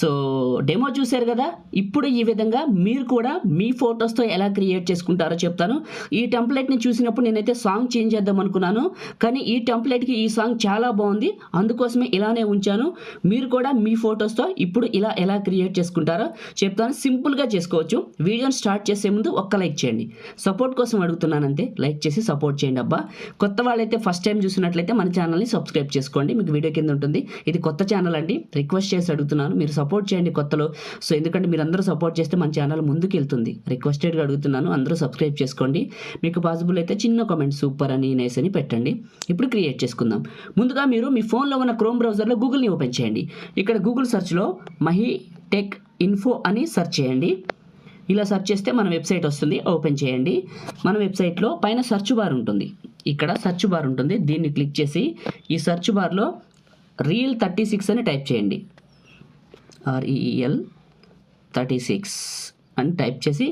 So demo చూశారు కదా, ఇప్పుడు ఈ విధంగా మీరు కూడా మీ ఫొటోస్తో ఎలా క్రియేట్ చేసుకుంటారో చెప్తాను. ఈ టెంప్లెట్ని చూసినప్పుడు నేనైతే సాంగ్ చేంజ్ చేద్దాం అనుకున్నాను, కానీ ఈ టెంప్లెట్కి ఈ సాంగ్ చాలా బాగుంది, అందుకోసమే ఇలానే ఉంచాను. మీరు కూడా మీ ఫొటోస్తో ఇప్పుడు ఇలా ఎలా క్రియేట్ చేసుకుంటారో చెప్తాను. సింపుల్గా చేసుకోవచ్చు. వీడియోని స్టార్ట్ చేసే ముందు ఒక్క లైక్ చేయండి, సపోర్ట్ కోసం అడుగుతున్నాను అంతే. లైక్ చేసి సపోర్ట్ చేయండి అబ్బా. కొత్త వాళ్ళైతే ఫస్ట్ టైం చూసినట్లయితే మన ఛానల్ని సబ్స్క్రైబ్ చేసుకోండి, మీకు వీడియో కింద ఉంటుంది. ఇది కొత్త ఛానల్ అండి, రిక్వెస్ట్ చేసి అడుగుతున్నాను, మీరు సపోర్ట్ చేయండి కొత్తలో. సో ఎందుకంటే మీరు అందరూ సపోర్ట్ చేస్తే మన ఛానల్ ముందుకు వెళ్తుంది. రిక్వెస్టెడ్గా అడుగుతున్నాను, అందరూ సబ్స్క్రైబ్ చేసుకోండి. మీకు పాసిబుల్ అయితే చిన్న కామెంట్ సూపర్ అని నైస్ అని పెట్టండి. ఇప్పుడు క్రియేట్ చేసుకుందాం. ముందుగా మీరు మీ ఫోన్లో ఉన్న క్రోమ్ బ్రౌజర్లో గూగుల్ని ఓపెన్ చేయండి. ఇక్కడ గూగుల్ సెర్చ్లో మహి టెక్ ఇన్ఫో అని సెర్చ్ చేయండి. ఇలా సెర్చ్ చేస్తే మన వెబ్సైట్ వస్తుంది, ఓపెన్ చేయండి. మన వెబ్సైట్లో పైన సెర్చ్ బార్ ఉంటుంది, ఇక్కడ సెర్చ్ బార్ ఉంటుంది. దీన్ని క్లిక్ చేసి ఈ సెర్చ్ బార్లో రీల్ 36 అని టైప్ చేయండి. REEL 36 అని టైప్ చేసి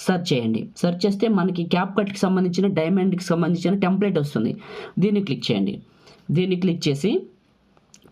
సెర్చ్ చేయండి. సెర్చ్ చేస్తే మనకి క్యాప్కట్కి సంబంధించిన డైమండ్కి సంబంధించిన టెంప్లెట్ వస్తుంది. దీన్ని క్లిక్ చేయండి. దీన్ని క్లిక్ చేసి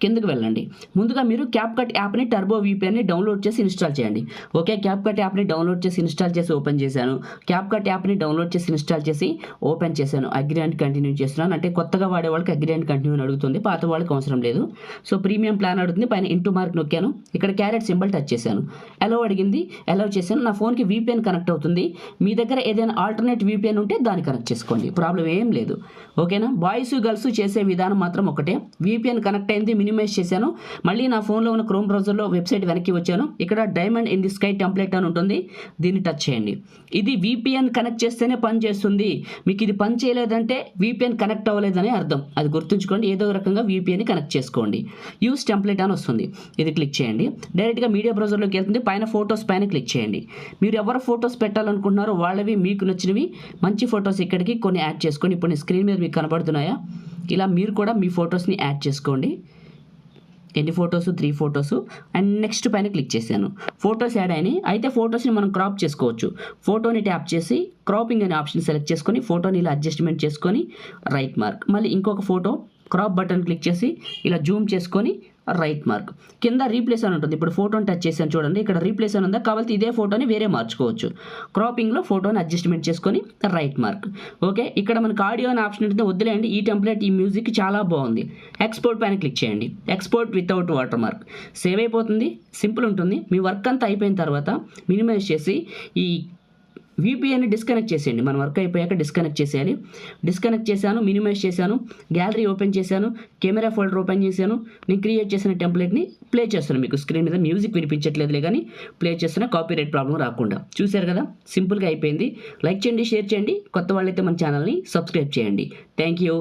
కిందకి వెళ్ళండి. ముందుగా మీరు క్యాప్కట్ యాప్ని టర్బో VPNని డౌన్లోడ్ చేసి ఇన్స్టాల్ చేయండి. ఓకే, క్యాప్కట్ యాప్ని డౌన్లోడ్ చేసి ఇన్స్టాల్ చేసి ఓపెన్ చేశాను. క్యాప్కట్ యాప్ని డౌన్లోడ్ చేసి ఇన్స్టాల్ చేసి ఓపెన్ చేశాను. అగ్రీ అండ్ కంటిన్యూ చేస్తున్నాను. అంటే కొత్తగా వాడే వాళ్ళకి అగ్రీ అండ్ కంటిన్యూ అని అడుగుతుంది, పాత వాళ్ళకి అవసరం లేదు. సో ప్రీమియం ప్లాన్ అడుగుతుంది. పైన ఇంటూ మార్క్ నొక్కాను, ఇక్కడ క్యారెట్ సింబల్ టచ్ చేశాను. అలౌ అడిగింది, అలౌ చేశాను. నా ఫోన్కి VPN కనెక్ట్ అవుతుంది. మీ దగ్గర ఏదైనా ఆల్టర్నేట్ VPN ఉంటే దాన్ని కనెక్ట్ చేసుకోండి, ప్రాబ్లం ఏం లేదు. ఓకేనా, బాయ్స్ గర్ల్స్ చేసే విధానం మాత్రం ఒకటే. VPN కనెక్ట్ అయింది, మినిమైజ్ చేశాను. మళ్ళీ నా ఫోన్లో ఉన్న క్రోమ్ బ్రౌజర్లో వెబ్సైట్ వెనక్కి వచ్చాను. ఇక్కడ diamond in the sky template అని ఉంటుంది, దీన్ని టచ్ చేయండి. ఇది VPN కనెక్ట్ చేస్తేనే పని చేస్తుంది. మీకు ఇది పని చేయలేదంటే VPN కనెక్ట్ అవ్వలేదని అర్థం, అది గుర్తుంచుకోండి. ఏదో రకంగా VPN కనెక్ట్ చేసుకోండి. యూస్ టెంప్లెట్ అని వస్తుంది, ఇది క్లిక్ చేయండి. డైరెక్ట్గా మీడియా బ్రౌజర్లోకి వెళ్తుంది. పైన ఫొటోస్ పైన క్లిక్ చేయండి. మీరు ఎవరు ఫొటోస్ పెట్టాలనుకుంటున్నారో వాళ్ళవి, మీకు నచ్చినవి మంచి ఫొటోస్ ఇక్కడికి కొన్ని యాడ్ చేసుకోండి. ఇప్పుడు నేను స్క్రీన్ మీద మీకు కనబడుతున్నాయా, ఇలా మీరు కూడా మీ ఫొటోస్ని యాడ్ చేసుకోండి. ఎన్ని ఫొటోస్, 3 ఫొటోస్. అండ్ నెక్స్ట్ పైన క్లిక్ చేశాను. ఫొటోస్ యాడ్ అయినాయి. అయితే ఫొటోస్ని మనం క్రాప్ చేసుకోవచ్చు. ఫోటోని ట్యాప్ చేసి క్రాపింగ్ అనే ఆప్షన్ సెలెక్ట్ చేసుకొని ఫోటోని ఇలా అడ్జస్ట్మెంట్ చేసుకొని రైట్ మార్క్. మళ్ళీ ఇంకొక ఫోటో క్రాప్ బటన్ క్లిక్ చేసి ఇలా జూమ్ చేసుకొని రైట్ మార్క్. కింద రీప్లేస్ అని ఉంటుంది. ఇప్పుడు ఫోటోని టచ్ చేశాను చూడండి, ఇక్కడ రీప్లేస్ అని ఉందా, కాబట్టి ఇదే ఫోటోని వేరే మార్చుకోవచ్చు. క్రాపింగ్లో ఫోటోని అడ్జస్ట్మెంట్ చేసుకొని రైట్ మార్క్. ఓకే, ఇక్కడ మనకు ఆడియో అనే ఆప్షన్ ఉంటుంది, వదిలేయండి. ఈ టెంప్లెట్, ఈ మ్యూజిక్ చాలా బాగుంది. ఎక్స్పోర్ట్ పైన క్లిక్ చేయండి. Export without water mark. Save అయిపోతుంది, సింపుల్ ఉంటుంది. మీ వర్క్ అంతా అయిపోయిన తర్వాత మినిమైజ్ చేసి ఈ VPNని డిస్కనెక్ట్ చేసేయండి. మన వర్క్ అయిపోయాక డిస్కనెక్ట్ చేసేయాలి. డిస్కనెక్ట్ చేశాను, మినిమైజ్ చేశాను, గ్యాలరీ ఓపెన్ చేశాను, కెమెరా ఫోల్డర్ ఓపెన్ చేశాను. నేను క్రియేట్ చేసిన టెంప్లెట్ని ప్లే చేస్తాను. మీకు స్క్రీన్ మీద మ్యూజిక్ వినిపించట్లేదులే కానీ ప్లే చేస్తున్న, కాపీరైట్ ప్రాబ్లం రాకుండా. చూశారు కదా, సింపుల్గా అయిపోయింది. లైక్ చేయండి, షేర్ చేయండి. కొత్త వాళ్ళైతే మన ఛానల్ని సబ్స్క్రైబ్ చేయండి. Thank you.